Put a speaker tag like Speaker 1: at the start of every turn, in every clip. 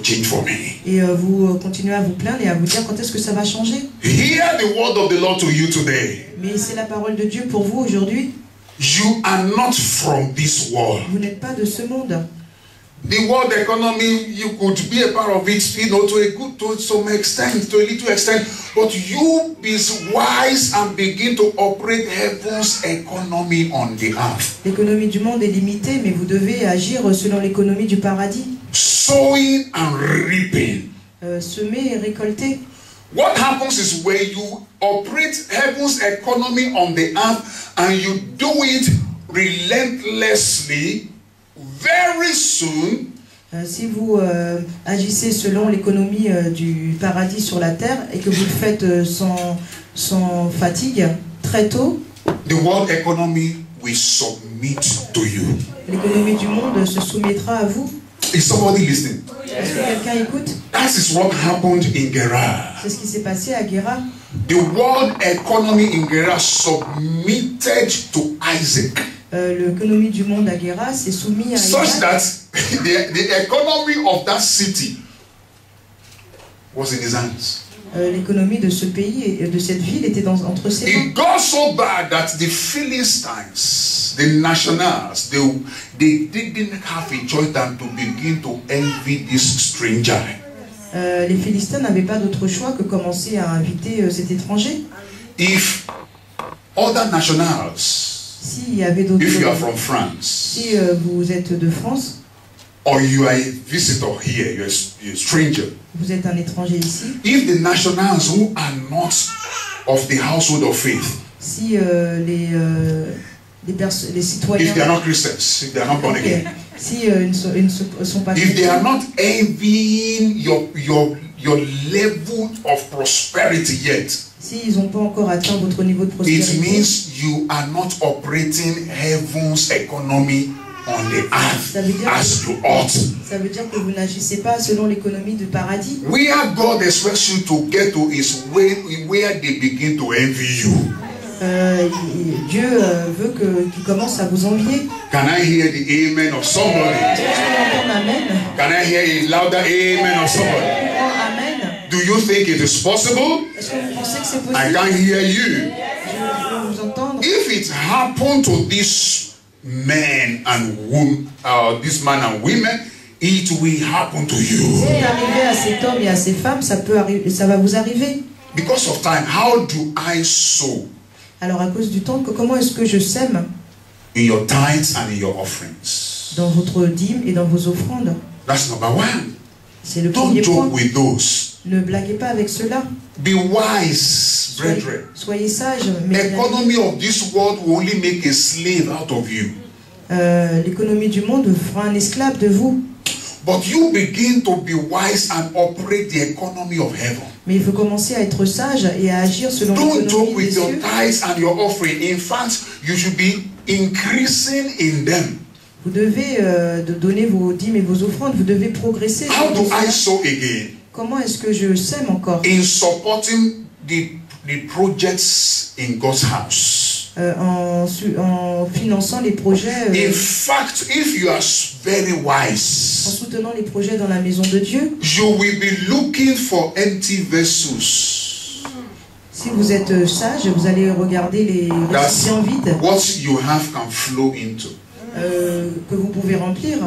Speaker 1: change for me.
Speaker 2: Et vous continuez à vous plaindre et à vous dire quand est-ce que ça va changer.
Speaker 1: Hear the word of the Lord to you today.
Speaker 2: Mais c'est la parole de Dieu pour vous aujourd'hui.
Speaker 1: You are not from this world.
Speaker 2: Vous n'êtes pas de ce monde.
Speaker 1: The world economy, you could be a part of it, to some extent, to a little extent, but you be wise and begin to operate heaven's economy on the earth.
Speaker 2: L'économie du monde est limitée, mais vous devez agir selon l'économie du paradis.
Speaker 1: Sowing and reaping.
Speaker 2: Semer et récolter.
Speaker 1: What happens is when you operate heaven's economy on the earth and you do it relentlessly, very soon,
Speaker 2: si vous agissez selon l'économie du paradis sur la terre et que vous le faites sans fatigue, très tôt,
Speaker 1: the world economy will submit to you.
Speaker 2: L'économie du monde se soumettra à vous.
Speaker 1: Is somebody listening?
Speaker 2: Est-ce que quelqu'un écoute?
Speaker 1: That is what happened in Gerar.
Speaker 2: C'est ce qui s'est passé à Guéra.
Speaker 1: The world economy in Gerar submitted to Isaac.
Speaker 2: L'économie du monde à Guéra s'est soumise à
Speaker 1: Such
Speaker 2: Isaac.
Speaker 1: that the economy of that city was in his hands.
Speaker 2: L'économie de ce pays et de cette ville était entre ses mains.
Speaker 1: It got so bad that the Philistines, the nationals, they didn't have a choice than to begin to envy this stranger.
Speaker 2: Les Philistins n'avaient pas d'autre choix que commencer à inviter cet étranger.
Speaker 1: If other nationals,
Speaker 2: S'il y avait d'autres,
Speaker 1: if you are from France,
Speaker 2: si vous êtes de France,
Speaker 1: or you are a visitor here, you're a stranger,
Speaker 2: vous êtes un étranger ici,
Speaker 1: if the nationals who are not of the household of faith,
Speaker 2: si les citoyens,
Speaker 1: if they are not Christians, if they are not born again,
Speaker 2: si ils ne sont pas
Speaker 1: if they are
Speaker 2: chrétiens,
Speaker 1: not envying your level of prosperity yet,
Speaker 2: s'ils n'ont pas encore atteint votre niveau de
Speaker 1: it
Speaker 2: prospérité,
Speaker 1: means you are not operating heaven's economy on the earth as you ought.
Speaker 2: ça veut dire que vous n'agissez pas selon l'économie du paradis.
Speaker 1: Where God expects you to get to is where they begin to envy you.
Speaker 2: Dieu veut qu'il commence à vous envier.
Speaker 1: Can I hear the amen of somebody?
Speaker 2: Est-ce qu'on entend amen?
Speaker 1: Can I hear a louder amen of somebody?
Speaker 2: Amen.
Speaker 1: Do you think it is possible?
Speaker 2: Est-ce que vous pensez que c'est
Speaker 1: I
Speaker 2: possible?
Speaker 1: can't hear you.
Speaker 2: Je veux vous entendre.
Speaker 1: If it happened to these men and women, this man and women, it will happen to you.
Speaker 2: Si c'est arrivé à cet homme et à ces femmes, ça peut arriver, ça va vous arriver.
Speaker 1: Because of time, how do I sow?
Speaker 2: Alors à cause du temps, comment est-ce que je sème?
Speaker 1: In your tithes and in your offerings.
Speaker 2: Dans votre dîme et dans vos offrandes.
Speaker 1: That's number one.
Speaker 2: C'est le
Speaker 1: Don't
Speaker 2: premier point.
Speaker 1: joke with those.
Speaker 2: Ne blaguez pas avec cela.
Speaker 1: Be wise, brethren.
Speaker 2: Soyez sages.
Speaker 1: The economy of this world will only make a slave out of you.
Speaker 2: L'économie du monde fera un esclave de vous.
Speaker 1: But you begin to be wise and operate the economy of heaven.
Speaker 2: Mais il faut commencer à être sage et à agir selon
Speaker 1: Don't joke
Speaker 2: l'économie
Speaker 1: with
Speaker 2: des
Speaker 1: your
Speaker 2: cieux.
Speaker 1: tithes and your offering. In fact, you should be increasing in them.
Speaker 2: Vous devez donner vos dîmes et vos offrandes. Vous devez progresser.
Speaker 1: How do I sow again?
Speaker 2: Comment est-ce que je sème encore?
Speaker 1: In supporting the projects in God's house.
Speaker 2: En finançant les projets,
Speaker 1: In fact, if you are very
Speaker 2: en
Speaker 1: wise,
Speaker 2: soutenant les projets dans la maison de Dieu.
Speaker 1: you will be looking for empty vessels.
Speaker 2: Si vous êtes sage, vous allez regarder les
Speaker 1: That's
Speaker 2: récipients vides
Speaker 1: what you have can flow into.
Speaker 2: que vous pouvez remplir.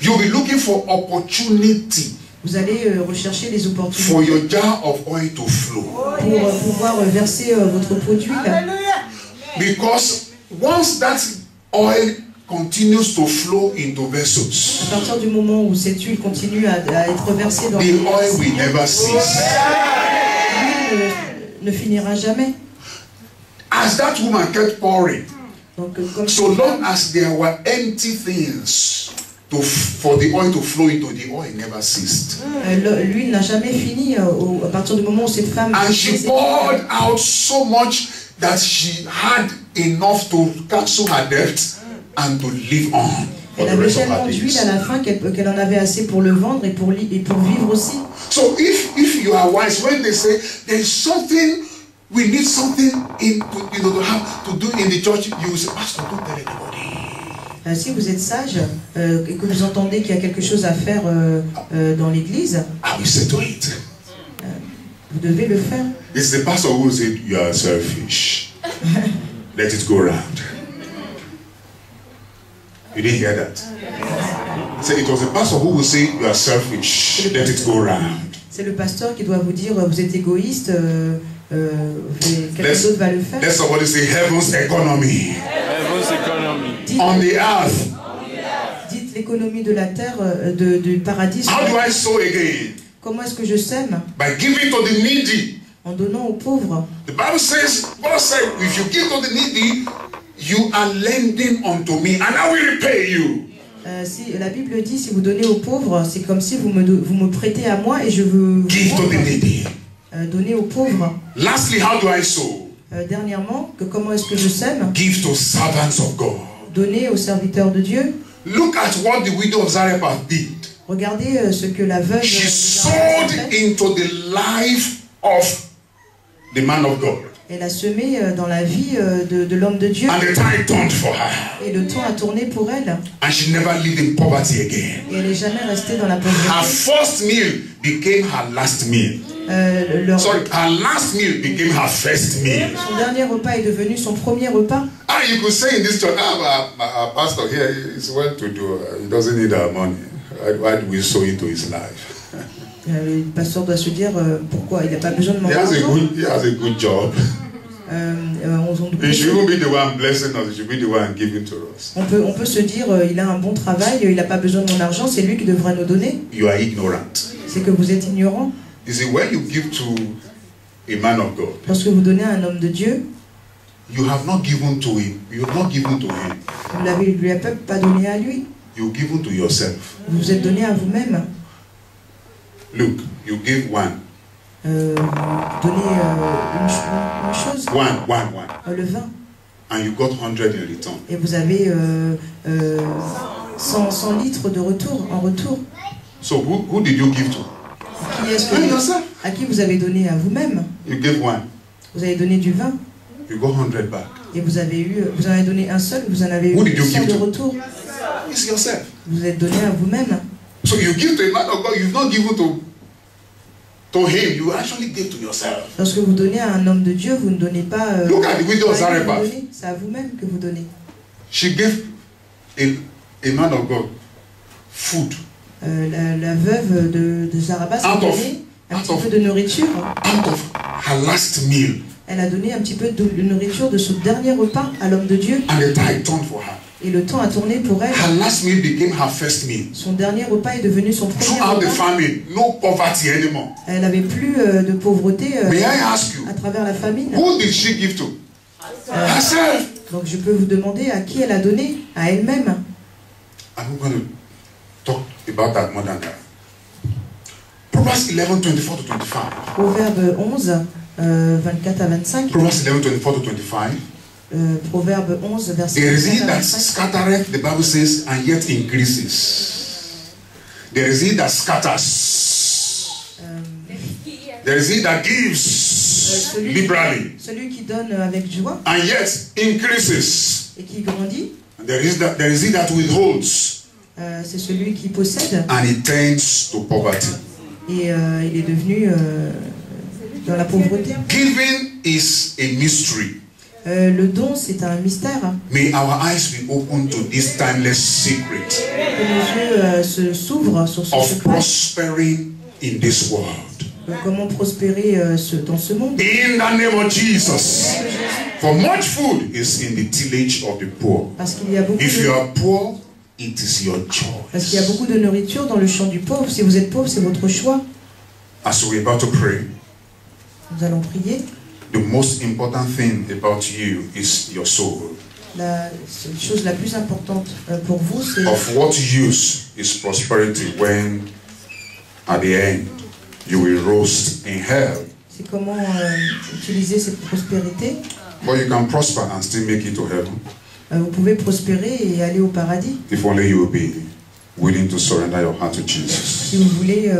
Speaker 1: You'll be looking for opportunity
Speaker 2: Vous allez rechercher les
Speaker 1: for
Speaker 2: opportunités
Speaker 1: your jar of oil to flow.
Speaker 2: pour pouvoir verser votre pot d'huile.
Speaker 1: Because once that oil continues to flow into vessels,
Speaker 2: À partir du moment où cette huile continue à être versée dans
Speaker 1: the
Speaker 2: les
Speaker 1: oil will
Speaker 2: récipients,
Speaker 1: never cease.
Speaker 2: l'huile ne finira jamais.
Speaker 1: As that woman kept pouring,
Speaker 2: Donc, comme
Speaker 1: so long as there were empty things for the oil to flow into, the oil never ceased.
Speaker 2: l'huile n'a jamais fini à partir du moment où cette femme
Speaker 1: And she poured out so much that she had enough to cancel her debt and to live on for
Speaker 2: elle
Speaker 1: the
Speaker 2: avait
Speaker 1: rest of
Speaker 2: tellement
Speaker 1: her
Speaker 2: d'huile
Speaker 1: days.
Speaker 2: à la fin qu'elle en avait assez pour le vendre et pour vivre aussi.
Speaker 1: So if you are wise, when they say there's something, we need something to have to do in the church, you will say, Pastor, don't tell anybody.
Speaker 2: Si vous êtes sage et que vous entendez qu'il y a quelque chose à faire dans l'église,
Speaker 1: I will say to it.
Speaker 2: vous devez le faire.
Speaker 1: It's the pastor who said you are selfish. Let it go round. You didn't hear that? He said it was the pastor who will say you are selfish. Let it go round.
Speaker 2: C'est le pasteur qui doit vous dire vous êtes égoïste. Quelqu'un d'autre va le faire.
Speaker 1: Let somebody say heaven's economy.
Speaker 3: Heaven's economy.
Speaker 2: Dites,
Speaker 1: On the earth.
Speaker 2: Dites l'économie de la terre, du paradis.
Speaker 1: How do I sow again?
Speaker 2: Comment est-ce que je sème?
Speaker 1: By giving to the needy.
Speaker 2: En donnant aux pauvres.
Speaker 1: The Bible says, God said, if you give to the needy, you are lending unto me, and I will repay you.
Speaker 2: Si la Bible dit, si vous donnez aux pauvres, c'est comme si vous me prêtez à moi et je veux
Speaker 1: Give to the needy.
Speaker 2: Donner aux pauvres.
Speaker 1: Lastly, how do I sow?
Speaker 2: Dernièrement, comment est-ce que je sème?
Speaker 1: Give to servants of God.
Speaker 2: Donner aux serviteurs de Dieu.
Speaker 1: Look at what the widow of Zarephath did.
Speaker 2: Regardez ce que la veuve.
Speaker 1: She sowed into the life of the man of God.
Speaker 2: Elle a semé dans la vie de l'homme de Dieu.
Speaker 1: And the tide turned for her.
Speaker 2: Et le temps a tourné pour elle.
Speaker 1: And she never lived in poverty again.
Speaker 2: Et elle n'est jamais restée dans la pauvreté.
Speaker 1: Her first meal became her last meal. Sorry, her last meal became her first meal.
Speaker 2: Son dernier repas est devenu son premier repas.
Speaker 1: Ah, you could say in this church, our pastor here is well to do. He doesn't need our money. Why do we sow into his life?
Speaker 2: Le pasteur doit se dire pourquoi il n'a pas besoin de mon argent.
Speaker 1: He has a good job. He should even be the one blessing us. He should be the one giving to us.
Speaker 2: On peut se dire il a un bon travail, il n'a pas besoin de mon argent, c'est lui qui devrait nous donner.
Speaker 1: You are ignorant.
Speaker 2: C'est que vous êtes ignorant.
Speaker 1: You see, when you give to a man of God,
Speaker 2: lorsque vous donnez à un homme de Dieu,
Speaker 1: you have not given to him. You have not given to him.
Speaker 2: Vous ne lui avez pas donné à lui.
Speaker 1: You given to yourself.
Speaker 2: Vous vous êtes donné à vous-même.
Speaker 1: Look, you give one.
Speaker 2: Donnez une chose.
Speaker 1: One.
Speaker 2: Le vin.
Speaker 1: And you got 100 in return.
Speaker 2: Et vous avez 100 litres de retour, en retour.
Speaker 1: So who did you give to?
Speaker 2: À qui vous avez donné? À vous-même.
Speaker 1: You gave one.
Speaker 2: Vous avez donné du vin.
Speaker 1: You got 100 back.
Speaker 2: Et vous en avez donné un seul, vous en avez eu 100 de retour.
Speaker 1: It's yourself.
Speaker 2: Vous êtes donné à vous-même.
Speaker 1: So you give to a man of God, you've not given to him, you actually give to yourself.
Speaker 2: Lorsque vous donnez à un homme de Dieu, vous ne donnez pas.
Speaker 1: Look at the widow of Zarephath.
Speaker 2: C'est à vous-même que vous donnez.
Speaker 1: She gave a man of God food.
Speaker 2: La veuve de Zarephath a donné un petit peu de nourriture.
Speaker 1: Out of her last meal.
Speaker 2: Elle a donné un petit peu de nourriture de son dernier repas à l'homme de Dieu.
Speaker 1: And the tide turned for her.
Speaker 2: Et le temps a tourné pour elle.
Speaker 1: Her last meal became her first meal.
Speaker 2: Son dernier repas est devenu son premier repas.
Speaker 1: Throughout the famine, no poverty anymore.
Speaker 2: Elle n'avait plus de pauvreté
Speaker 1: May I ask you,
Speaker 2: à travers la famine.
Speaker 1: who did she give to? Herself.
Speaker 2: Donc je peux vous demander à qui elle a donné? À elle-même.
Speaker 1: I'm going to talk about that more than that. Proverbs 11, 24 to 25.
Speaker 2: Proverbe 11, 24 à 25.
Speaker 1: Proverbs 11, 24 to 25.
Speaker 2: Proverbe 11, verset 24 à 25.
Speaker 1: There is he that scattereth, the Bible says, and yet increases. There is he that scatters. There is he that gives liberally.
Speaker 2: Celui qui donne avec joie.
Speaker 1: And yet increases.
Speaker 2: Et qui grandit.
Speaker 1: And there is he that withholds.
Speaker 2: C'est celui qui possède.
Speaker 1: And it tends to poverty.
Speaker 2: Et il est devenu dans la pauvreté.
Speaker 1: Giving is a mystery.
Speaker 2: Le don, c'est un mystère.
Speaker 1: May our eyes be open to this timeless secret.
Speaker 2: Que nos yeux s'ouvrent sur ce secret.
Speaker 1: Of prospering in this world.
Speaker 2: Comment prospérer dans ce monde.
Speaker 1: In the name of Jesus. For much food is in the tillage of the poor.
Speaker 2: Parce qu'il y a beaucoup
Speaker 1: If you are poor, it is your choice.
Speaker 2: Parce qu'il y a beaucoup de nourriture dans le champ du pauvre. Si vous êtes pauvre, c'est votre choix.
Speaker 1: As we're about to pray,
Speaker 2: nous allons prier.
Speaker 1: The most important thing about you is your soul.
Speaker 2: La chose la plus importante pour vous, c'est
Speaker 1: of what use is prosperity when at the end you will roast in hell.
Speaker 2: C'est comment utiliser cette prospérité.
Speaker 1: But you can prosper and still make it to heaven.
Speaker 2: Vous pouvez prospérer et aller au paradis.
Speaker 1: If only you will be willing to surrender your heart to Jesus.
Speaker 2: Si vous voulez